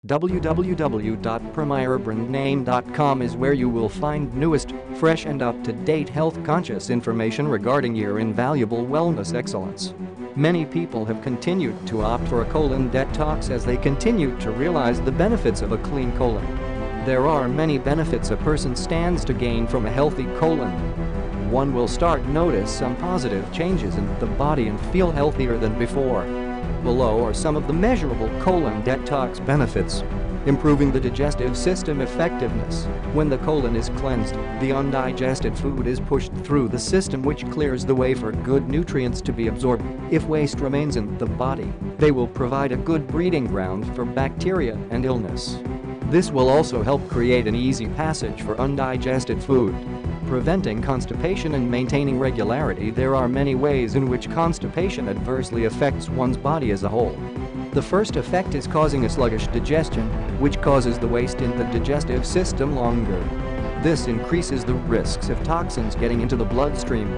www.premierbrandname.com is where you will find newest, fresh and up-to-date health-conscious information regarding your invaluable wellness excellence. Many people have continued to opt for a colon detox as they continue to realize the benefits of a clean colon. There are many benefits a person stands to gain from a healthy colon. One will start notice some positive changes in the body and feel healthier than before. Below are some of the measurable colon detox benefits. Improving the digestive system effectiveness. When the colon is cleansed, the undigested food is pushed through the system, which clears the way for good nutrients to be absorbed. If waste remains in the body, they will provide a good breeding ground for bacteria and illness. This will also help create an easy passage for undigested food. Preventing constipation and maintaining regularity. There are many ways in which constipation adversely affects one's body as a whole. The first effect is causing a sluggish digestion, which causes the waste in the digestive system longer. This increases the risks of toxins getting into the bloodstream.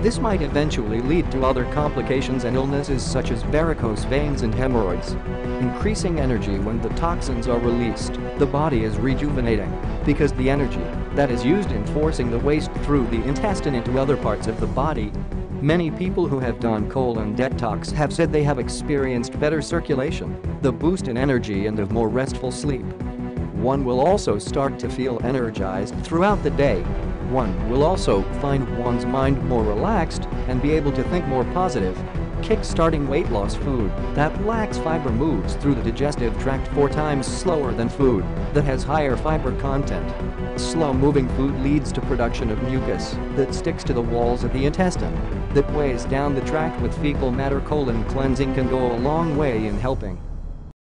This might eventually lead to other complications and illnesses such as varicose veins and hemorrhoids. Increasing energy. When the toxins are released, the body is rejuvenating because the energy that is used in forcing the waste through the intestine into other parts of the body. Many people who have done colon detox have said they have experienced better circulation, the boost in energy and of more restful sleep. One will also start to feel energized throughout the day. One will also find one's mind more relaxed and be able to think more positive. Kick-starting weight loss. Food that lacks fiber moves through the digestive tract 4 times slower than food that has higher fiber content. Slow-moving food leads to production of mucus that sticks to the walls of the intestine that weighs down the tract with fecal matter. Colon cleansing can go a long way in helping